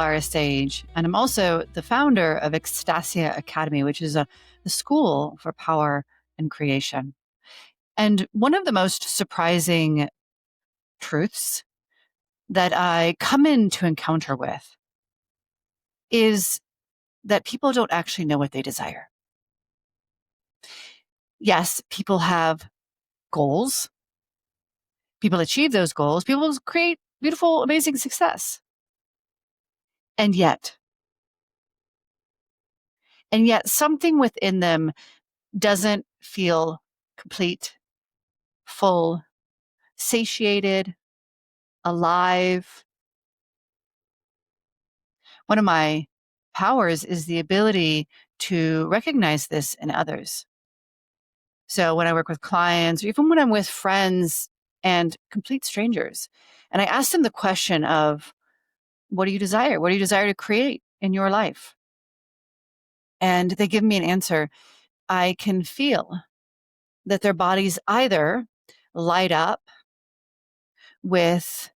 Alara stage, and I'm also the founder of Ecstasia Academy, which is a school for power and creation. And one of the most surprising truths that I come into encounter with is that people don't actually know what they desire. Yes, people have goals. People achieve those goals. People create beautiful, amazing success. And yet something within them doesn't feel complete, full, satiated, alive. One of my powers is the ability to recognize this in others. So when I work with clients, or even when I'm with friends and complete strangers, and I ask them the question of, what do you desire? What do you desire to create in your life? And they give me an answer. I can feel that their bodies either light up with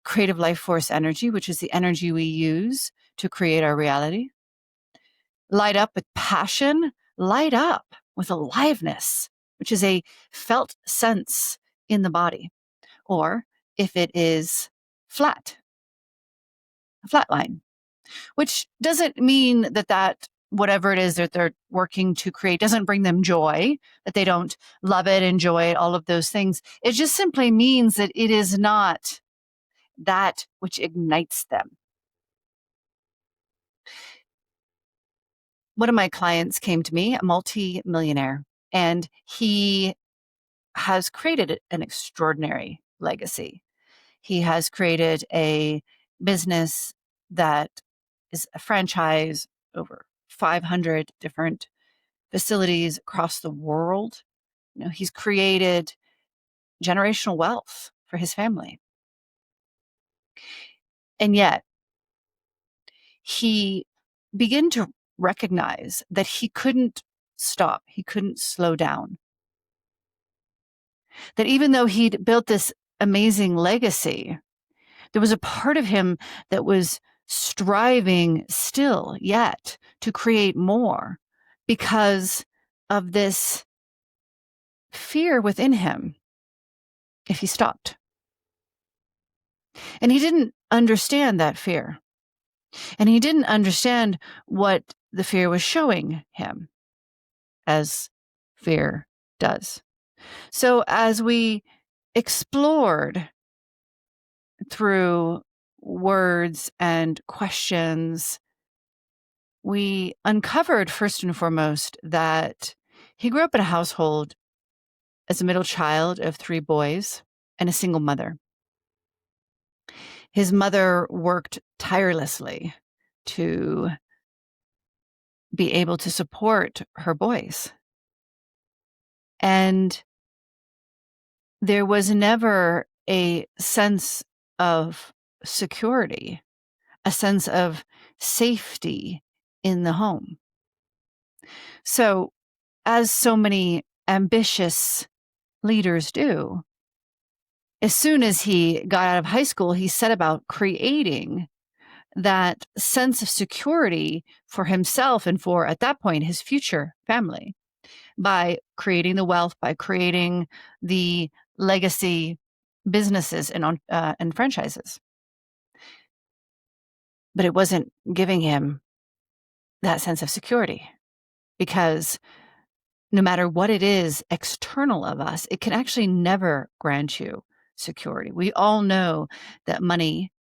creative life force energy, which is the energy we use to create our reality, light up with passion, light up with aliveness, which is a felt sense in the body. Or if it is flat, a flat line, which doesn't mean that whatever it is that they're working to create doesn't bring them joy, that they don't love it, enjoy it, all of those things. It just simply means that it is not that which ignites them. One of my clients came to me, a multi-millionaire, and he has created an extraordinary legacy. He has created a business that is a franchise, over 500 different facilities across the world. He's created generational wealth for his family. And yet he began to recognize that he couldn't stop. He couldn't slow down. That even though he'd built this amazing legacy, there was a part of him that was striving still yet to create more because of this fear within him if he stopped. And he didn't understand that fear. And he didn't understand what the fear was showing him, as fear does. So as we explored through words and questions, we uncovered first and foremost that he grew up in a household as a middle child of 3 boys and a single mother. His mother worked tirelessly to be able to support her boys. And there was never a sense of security, a sense of safety in the home. So, as so many ambitious leaders do, as soon as he got out of high school, he set about creating that sense of security for himself and for, at that point, his future family by creating the wealth, by creating the legacy businesses and franchises. But it wasn't giving him that sense of security, because no matter what it is external of us, it can actually never grant you security. We all know that money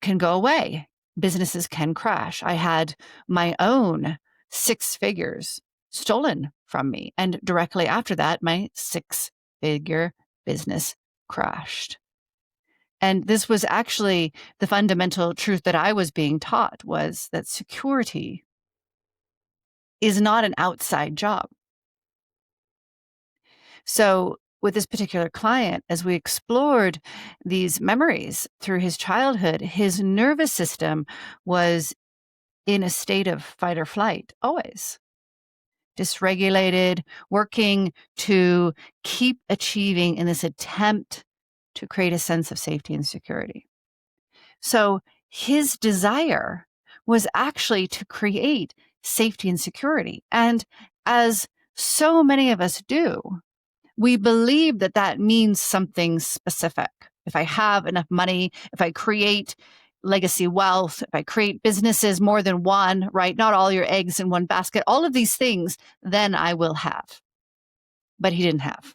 can go away. Businesses can crash. I had my own 6 figures stolen from me. And directly after that, my 6-figure business crashed. And this was actually the fundamental truth that I was being taught, was that security is not an outside job. So with this particular client, as we explored these memories through his childhood, his nervous system was in a state of fight or flight, always dysregulated, working to keep achieving in this attempt to create a sense of safety and security. So His desire was actually to create safety and security. And as so many of us do, we believe that that means something specific. If I have enough money, if I create legacy wealth, if I create businesses more than one, right? Not all your eggs in one basket, all of these things, then I will have. But he didn't have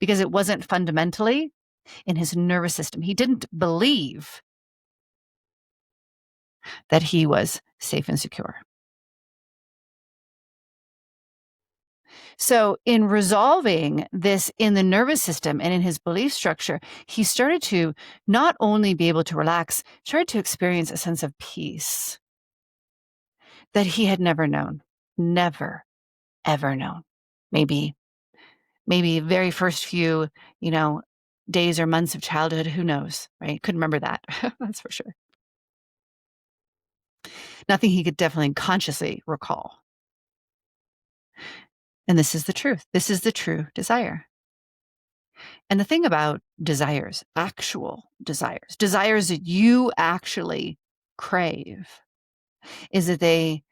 because it wasn't fundamentally in his nervous system. He didn't believe that he was safe and secure. So, in resolving this in the nervous system and in his belief structure, he started to not only be able to relax, started to experience a sense of peace that he had never known, never, ever known. Maybe, maybe very first few, you know, days or months of childhood, who knows, right? Couldn't remember that. That's for sure. Nothing he could definitely consciously recall. And this is the truth. This is the true desire. And the thing about desires, actual desires, desires that you actually crave, is that they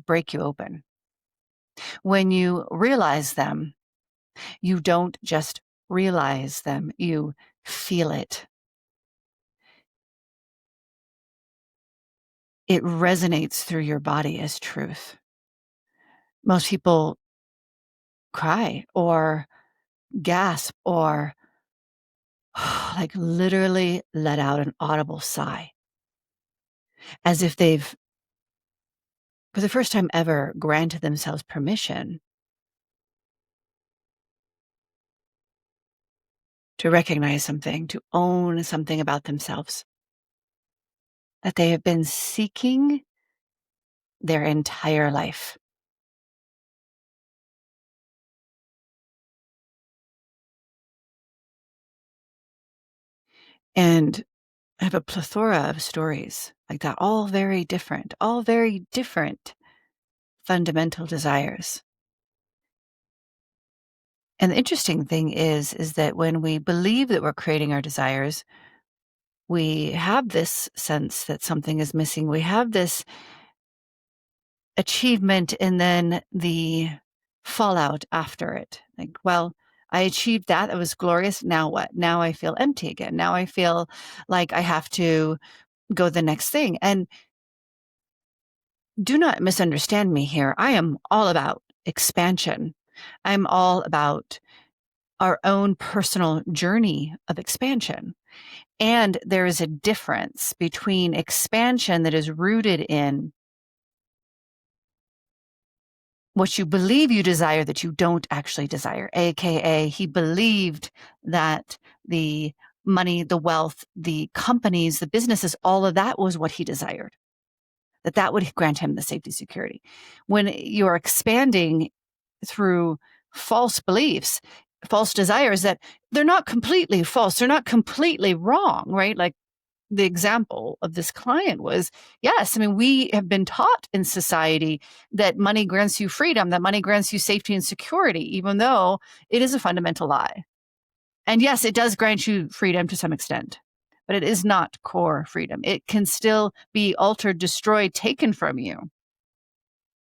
break you open. When you realize them, you don't just realize them, you feel it. It resonates through your body as truth. Most people cry or gasp or like literally let out an audible sigh as if they've, for the first time ever, granted themselves permission to recognize something, to own something about themselves that they have been seeking their entire life. And I have a plethora of stories like that, all very different fundamental desires. And the interesting thing is that when we believe that we're creating our desires, we have this sense that something is missing. We have this achievement and then the fallout after it. Like, well, I achieved that. It was glorious. Now what? Now I feel empty again. Now I feel like I have to go the next thing. And do not misunderstand me here. I am all about expansion. I'm all about our own personal journey of expansion. And there is a difference between expansion that is rooted in what you believe you desire that you don't actually desire, AKA, he believed that the money, the wealth, the companies, the businesses, all of that was what he desired, that would grant him the safety security. When you're expanding through false beliefs, false desires, that they're not completely false, they're not completely wrong, right? Like the example of this client was, yes, I mean, we have been taught in society that money grants you freedom, that money grants you safety and security, even though it is a fundamental lie. And yes, it does grant you freedom to some extent, but it is not core freedom. It can still be altered, destroyed, taken from you,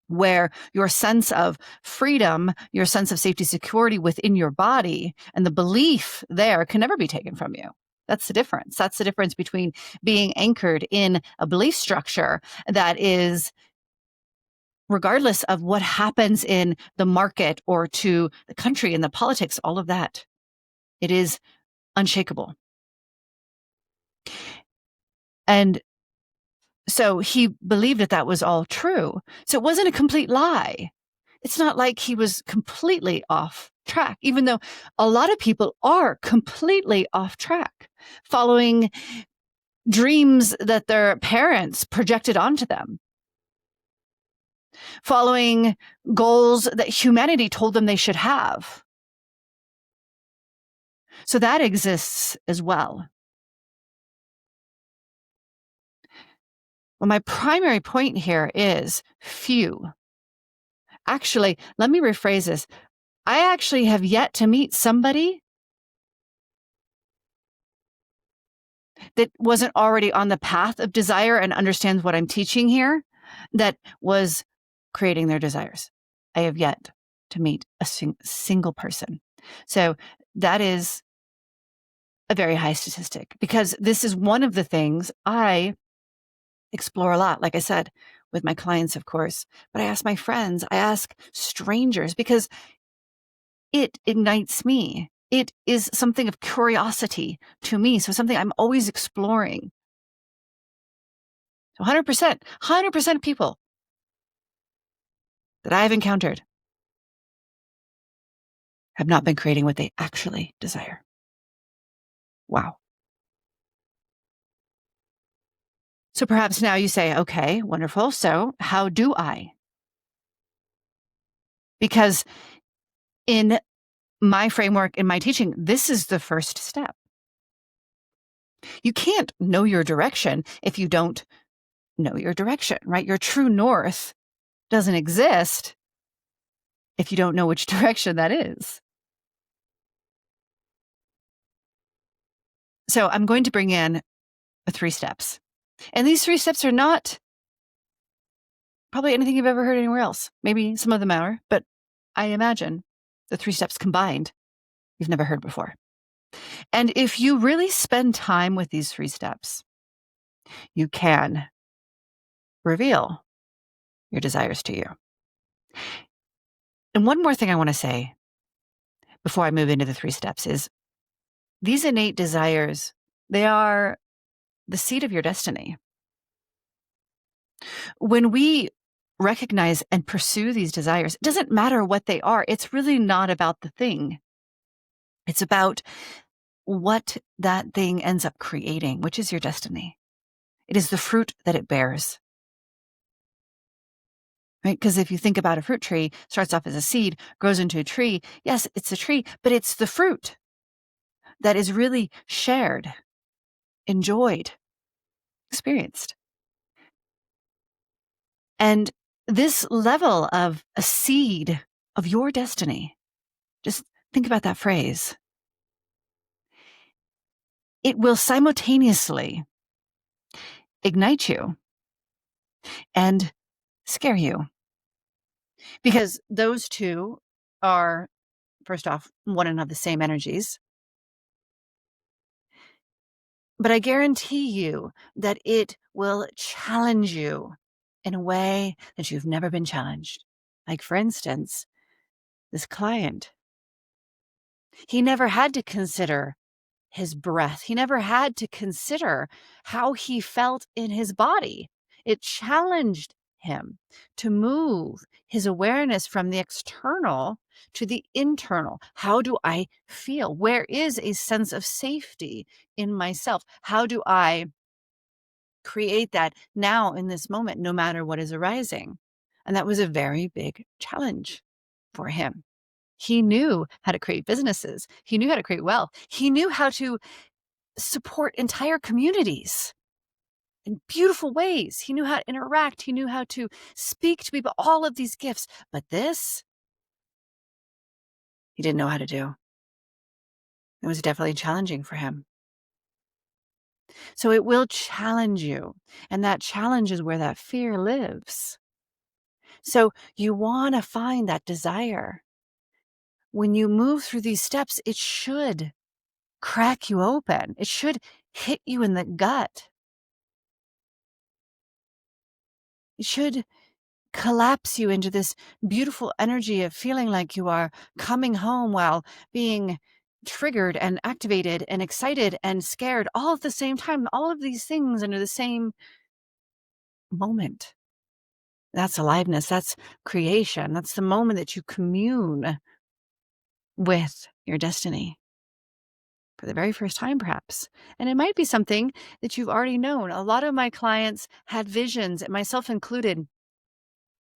where your sense of freedom, your sense of safety, security within your body, and the belief there can never be taken from you. That's the difference. That's the difference between being anchored in a belief structure that is, regardless of what happens in the market or to the country and the politics, all of that, it is unshakable. And so he believed that that was all true. So it wasn't a complete lie. It's not like he was completely off track, even though a lot of people are completely off track, following dreams that their parents projected onto them, following goals that humanity told them they should have. So that exists as well. Well, my primary point here is few. Actually, let me rephrase this. I actually have yet to meet somebody that wasn't already on the path of desire and understands what I'm teaching here that was creating their desires. I have yet to meet a single person. So that is a very high statistic because this is one of the things I explore a lot, like I said, with my clients, of course, but I ask my friends, I ask strangers because it ignites me. It is something of curiosity to me. So something I'm always exploring. So 100% of people that I've encountered have not been creating what they actually desire. Wow. So perhaps now you say, okay, wonderful. So how do I? Because in my framework, in my teaching, this is the first step. You can't know your direction if you don't know your direction, right? Your true north doesn't exist if you don't know which direction that is. So I'm going to bring in 3 steps. And these 3 steps are not probably anything you've ever heard anywhere else. Maybe some of them are, but I imagine the 3 steps combined you've never heard before. And if you really spend time with these 3 steps, you can reveal your desires to you. And one more thing I want to say before I move into the 3 steps is these innate desires, they are the seed of your destiny. When we recognize and pursue these desires, it doesn't matter what they are. It's really not about the thing. It's about what that thing ends up creating, which is your destiny. It is the fruit that it bears. Right? Because if you think about a fruit tree, starts off as a seed, grows into a tree. Yes, it's a tree, but it's the fruit that is really shared, enjoyed, experienced. And this level of a seed of your destiny, just think about that phrase. It will simultaneously ignite you and scare you because those two are, first off, one and of the same energies. But I guarantee you that it will challenge you in a way that you've never been challenged. Like, for instance, this client, he never had to consider his breath. He never had to consider how he felt in his body. It challenged him to move his awareness from the external to the internal. How do I feel? Where is a sense of safety in myself? How do I create that now in this moment, no matter what is arising? And that was a very big challenge for him. He knew how to create businesses. He knew how to create wealth. He knew how to support entire communities in beautiful ways. He knew how to interact. He knew how to speak to people, all of these gifts. But this, he didn't know how to do. It was definitely challenging for him. So it will challenge you. And that challenge is where that fear lives. So you want to find that desire. When you move through these steps, it should crack you open. It should hit you in the gut. It should collapse you into this beautiful energy of feeling like you are coming home while being triggered and activated and excited and scared all at the same time. All of these things under the same moment. That's aliveness. That's creation. That's the moment that you commune with your destiny for the very first time, perhaps. And it might be something that you've already known. A lot of my clients had visions, and myself included,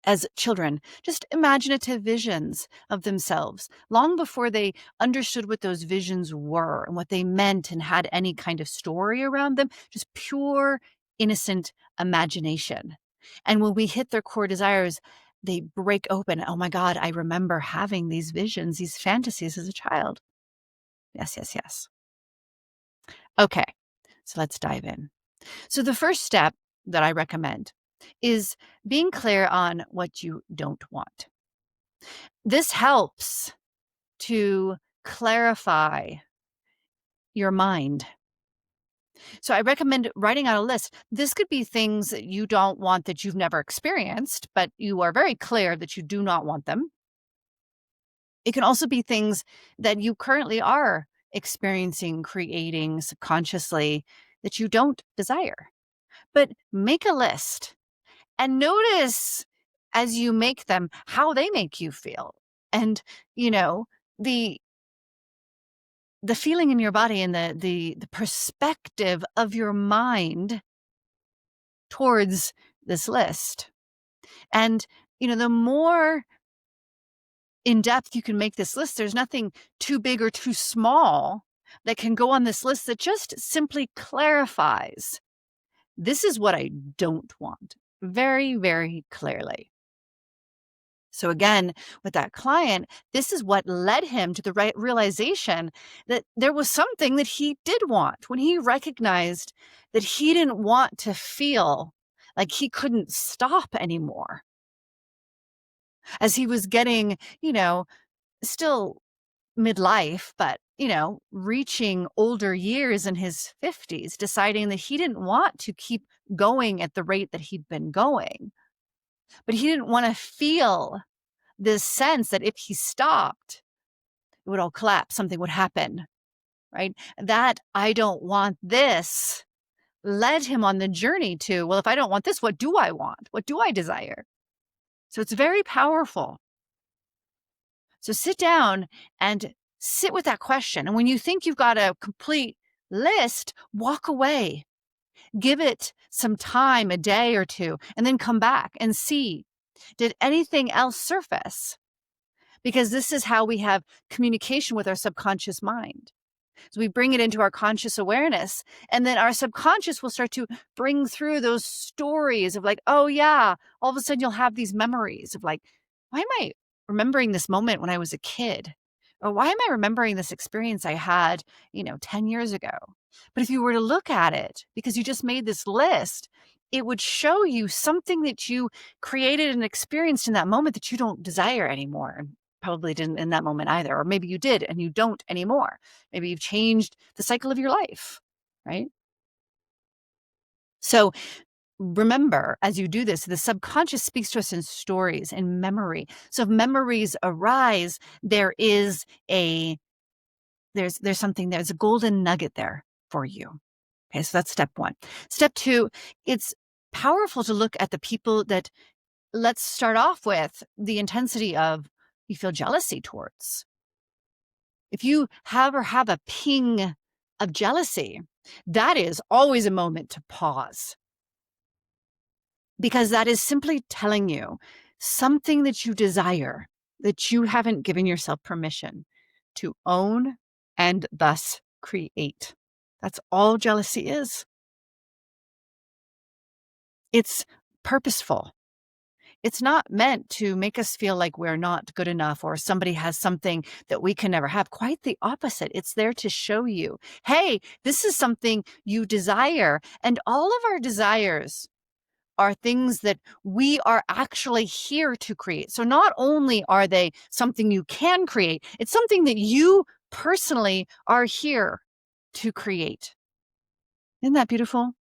as children, just imaginative visions of themselves long before they understood what those visions were and what they meant and had any kind of story around them, just pure, innocent imagination. And when we hit their core desires, they break open. Oh my God, I remember having these visions, these fantasies as a child. Yes, yes, yes. Okay. So let's dive in. So the first step that I recommend is being clear on what you don't want. This helps to clarify your mind. So I recommend writing out a list. This could be things that you don't want that you've never experienced, but you are very clear that you do not want them. It can also be things that you currently are experiencing, creating subconsciously that you don't desire. But make a list and notice as you make them how they make you feel. And, you know, the the feeling in your body and the perspective of your mind towards this list. And, the more in depth you can make this list, there's nothing too big or too small that can go on this list that just simply clarifies this is what I don't want very, very clearly. So again, with that client, this is what led him to the right realization that there was something that he did want when he recognized that he didn't want to feel like he couldn't stop anymore. As he was getting, still midlife, but, reaching older years in his 50s, deciding that he didn't want to keep going at the rate that he'd been going, but he didn't want to feel this sense that if he stopped, it would all collapse, something would happen, right? That I don't want this led him on the journey to, well, if I don't want this, what do I want? What do I desire? So it's very powerful. So sit down and sit with that question. And when you think you've got a complete list, walk away. Give it some time, a day or two, and then come back and see, did anything else surface? Because this is how we have communication with our subconscious mind. So we bring it into our conscious awareness, and then our subconscious will start to bring through those stories of like, oh yeah, all of a sudden you'll have these memories of like, why am I remembering this moment when I was a kid? Or why am I remembering this experience I had, 10 years ago? But if you were to look at it, because you just made this list, it would show you something that you created and experienced in that moment that you don't desire anymore. And probably didn't in that moment either. Or maybe you did and you don't anymore. Maybe you've changed the cycle of your life, right? So remember, as you do this, the subconscious speaks to us in stories and memory. So if memories arise, there's something, there's a golden nugget there for you. Okay, so that's step one. Step two, it's powerful to look at the people that, let's start off with the intensity of you feel jealousy towards. If you have a ping of jealousy, that is always a moment to pause, because that is simply telling you something that you desire that you haven't given yourself permission to own and thus create. That's all jealousy is. It's purposeful. It's not meant to make us feel like we're not good enough or somebody has something that we can never have. Quite the opposite. It's there to show you, hey, this is something you desire. And all of our desires are things that we are actually here to create. So not only are they something you can create, it's something that you personally are here to create. Isn't that beautiful?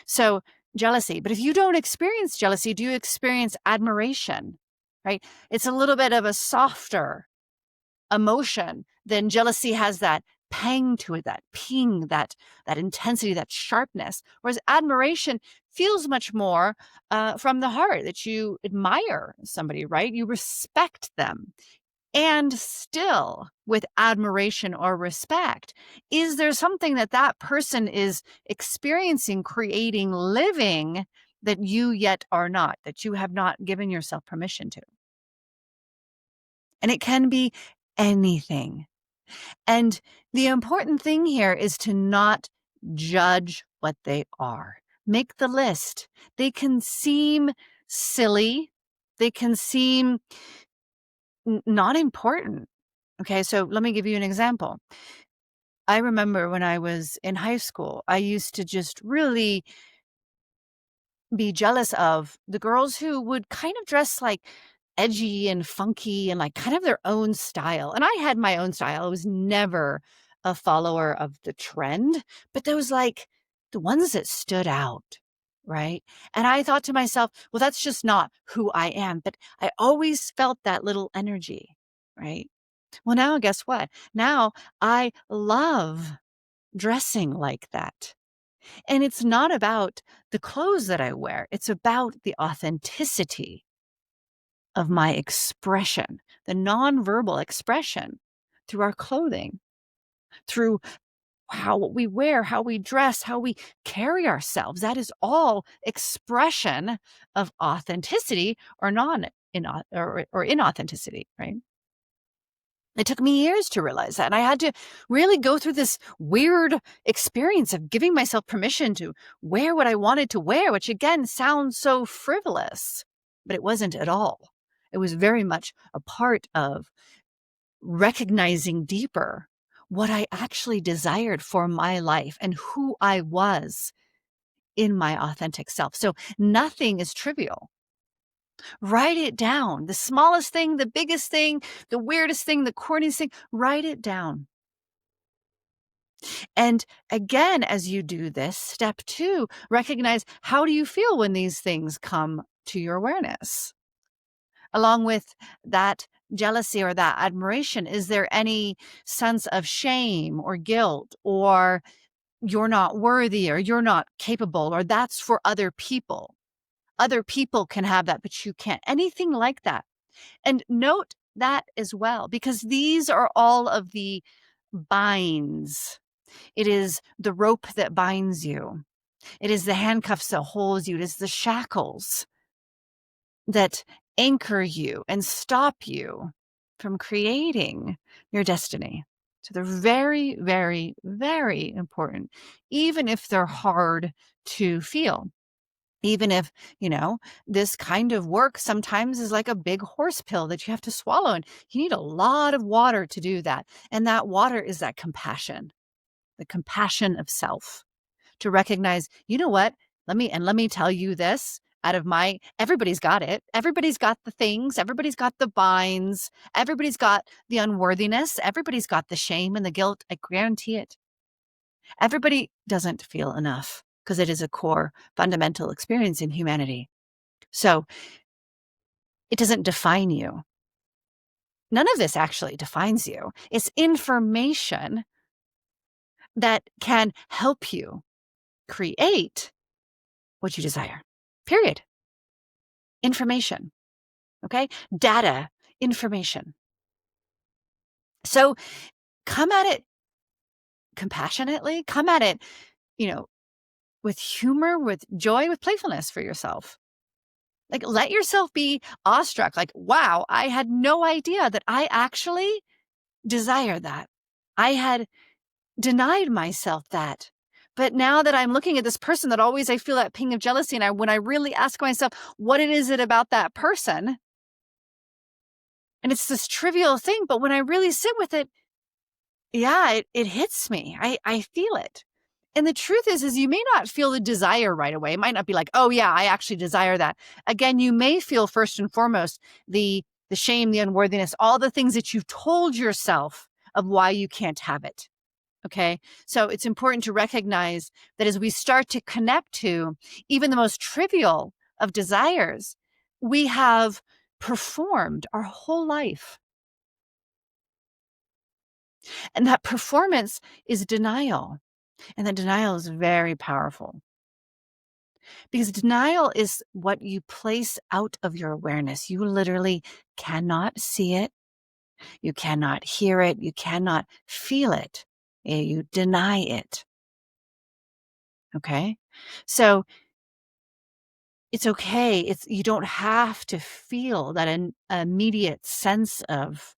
So jealousy. But if you don't experience jealousy, do you experience admiration? Right? It's a little bit of a softer emotion than jealousy has that pang to it, that ping, that intensity, that sharpness. Whereas admiration feels much more from the heart, that you admire somebody, right? You respect them. And still, with admiration or respect, is there something that that person is experiencing, creating, living that you yet are not, that you have not given yourself permission to? And it can be anything. And the important thing here is to not judge what they are. Make the list. They can seem silly. They can seem not important. Okay, so let me give you an example. I remember when I was in high school, I used to just really be jealous of the girls who would kind of dress like edgy and funky and like kind of their own style. And I had my own style. I was never a follower of the trend, but those like the ones that stood out, right? And I thought to myself, well, that's just not who I am. But I always felt that little energy, right? Well, now guess what? Now I love dressing like that. And it's not about the clothes that I wear, it's about the authenticity of my expression, the nonverbal expression through our clothing, through how what we wear, how we dress, how we carry ourselves. That is all expression of authenticity or non in or inauthenticity, right? It took me years to realize that, and I had to really go through this weird experience of giving myself permission to wear what I wanted to wear, which again sounds so frivolous, but it wasn't at all. It was very much a part of recognizing deeper what I actually desired for my life and who I was in my authentic self. So nothing is trivial. Write it down. The smallest thing, the biggest thing, the weirdest thing, the corniest thing, write it down. And again, as you do this, step 2, recognize how do you feel when these things come to your awareness? Along with that jealousy or that admiration, is there any sense of shame or guilt or you're not worthy or you're not capable or that's for other people? Other people can have that, but you can't. Anything like that. And note that as well, because these are all of the binds. It is the rope that binds you. It is the handcuffs that holds you. It is the shackles that anchor you and stop you from creating your destiny. So they're very, very, very important, even if they're hard to feel. Even if, this kind of work sometimes is like a big horse pill that you have to swallow, and you need a lot of water to do that. And that water is that compassion, the compassion of self to recognize, you know what? Let me tell you this out of everybody's got it. Everybody's got the things. Everybody's got the binds. Everybody's got the unworthiness. Everybody's got the shame and the guilt. I guarantee it. Everybody doesn't feel enough because it is a core fundamental experience in humanity. So it doesn't define you. None of this actually defines you. It's information that can help you create what you desire. Period. Information. Okay? Data, information. So come at it compassionately, come at it, with humor, with joy, with playfulness for yourself. Like, let yourself be awestruck. Like, wow, I had no idea that I actually desire that. I had denied myself that. But now that I'm looking at this person that always I feel that ping of jealousy, and when I really ask myself, what is it about that person? And it's this trivial thing, but when I really sit with it, yeah, it hits me. I feel it. And the truth is you may not feel the desire right away. It might not be like, oh yeah, I actually desire that. Again, you may feel first and foremost the shame, the unworthiness, all the things that you've told yourself of why you can't have it. Okay. So it's important to recognize that as we start to connect to even the most trivial of desires, we have performed our whole life. And that performance is denial. And that denial is very powerful because denial is what you place out of your awareness. You literally cannot see it. You cannot hear it. You cannot feel it. You deny it. Okay. So it's okay. You don't have to feel that an immediate sense of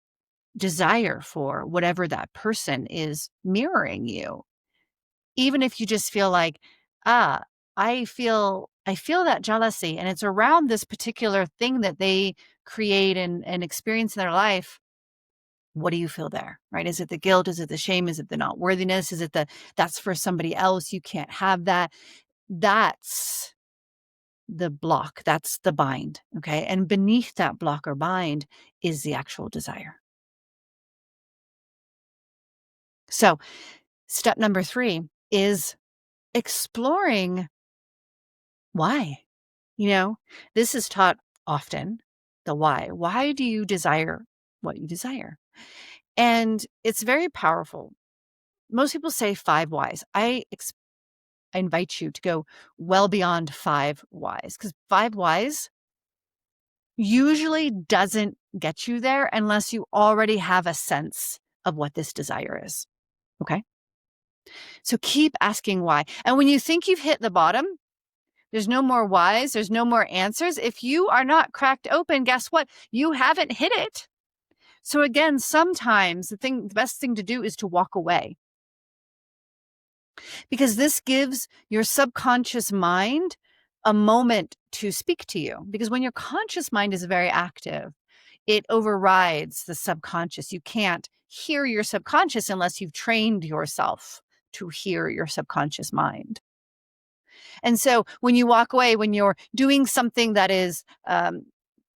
desire for whatever that person is mirroring you. Even if you just feel like, ah, I feel that jealousy and it's around this particular thing that they create and experience in their life. What do you feel there, right? Is it the guilt? Is it the shame? Is it the not worthiness? Is it the that's for somebody else? You can't have that. That's the block. That's the bind. Okay. And beneath that block or bind is the actual desire. So, step number 3 is exploring why. This is taught often, the why. Why do you desire what you desire? And it's very powerful. Most people say 5 whys. I invite you to go well beyond 5 whys, because 5 whys usually doesn't get you there unless you already have a sense of what this desire is. Okay. So keep asking why. And when you think you've hit the bottom, there's no more whys, there's no more answers. If you are not cracked open, guess what? You haven't hit it. So again, sometimes the best thing to do is to walk away, because this gives your subconscious mind a moment to speak to you. Because when your conscious mind is very active, it overrides the subconscious. You can't hear your subconscious unless you've trained yourself to hear your subconscious mind. And so when you walk away, when you're doing something that is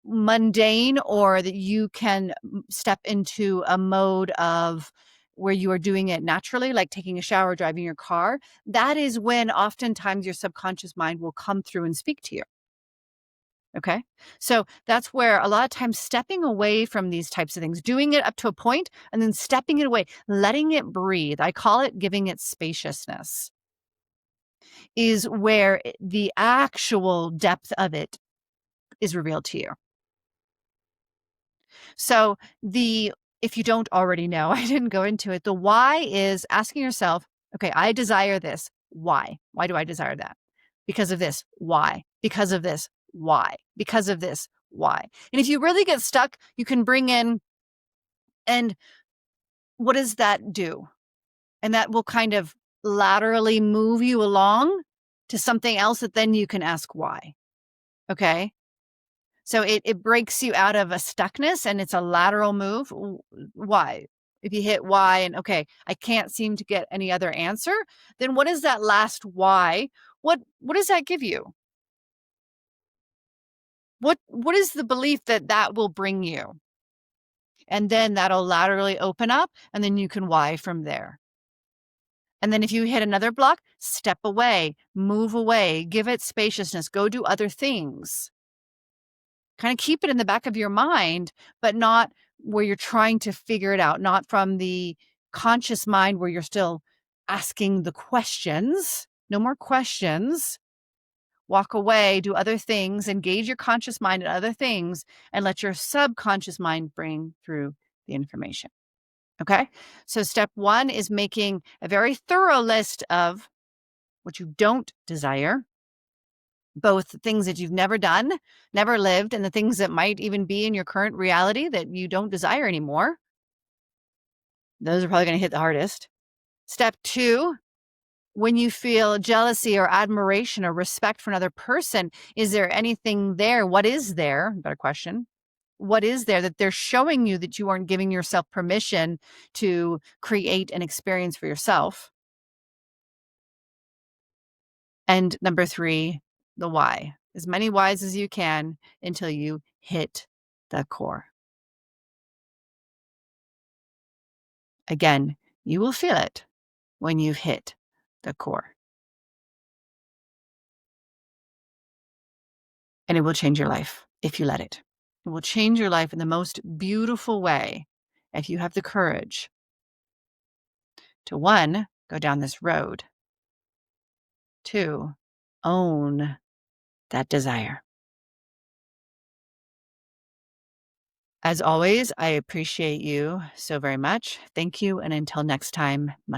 mundane, or that you can step into a mode of where you are doing it naturally, like taking a shower, driving your car, that is when oftentimes your subconscious mind will come through and speak to you. Okay. So that's where a lot of times stepping away from these types of things, doing it up to a point and then stepping it away, letting it breathe. I call it giving it spaciousness, is where the actual depth of it is revealed to you. So if you don't already know, I didn't go into it. The why is asking yourself, okay, I desire this. Why? Why do I desire that? Because of this. Why? Because of this. Why? Because of this. Why? And if you really get stuck, you can bring in, and what does that do? And that will kind of laterally move you along to something else that then you can ask why. Okay. So it breaks you out of a stuckness, and it's a lateral move. Why? If you hit why and okay, I can't seem to get any other answer, then what is that last why? What does that give you? What is the belief that that will bring you? And then that'll laterally open up, and then you can why from there. And then if you hit another block, step away, move away, give it spaciousness, go do other things. Kind of keep it in the back of your mind, but not where you're trying to figure it out, not from the conscious mind where you're still asking the questions. No more questions. Walk away, do other things, engage your conscious mind in other things, and let your subconscious mind bring through the information. Okay. So step 1 is making a very thorough list of what you don't desire, both things that you've never done, never lived, and the things that might even be in your current reality that you don't desire anymore. Those are probably going to hit the hardest. Step 2, when you feel jealousy or admiration or respect for another person, is there anything there? What is there? Better question. What is there that they're showing you that you aren't giving yourself permission to create an experience for yourself? And number 3, the why. As many whys as you can until you hit the core. Again, you will feel it when you've hit the core. And it will change your life if you let it. It will change your life in the most beautiful way if you have the courage to 1, go down this road, 2, own that desire. As always, I appreciate you so very much. Thank you. And until next time, much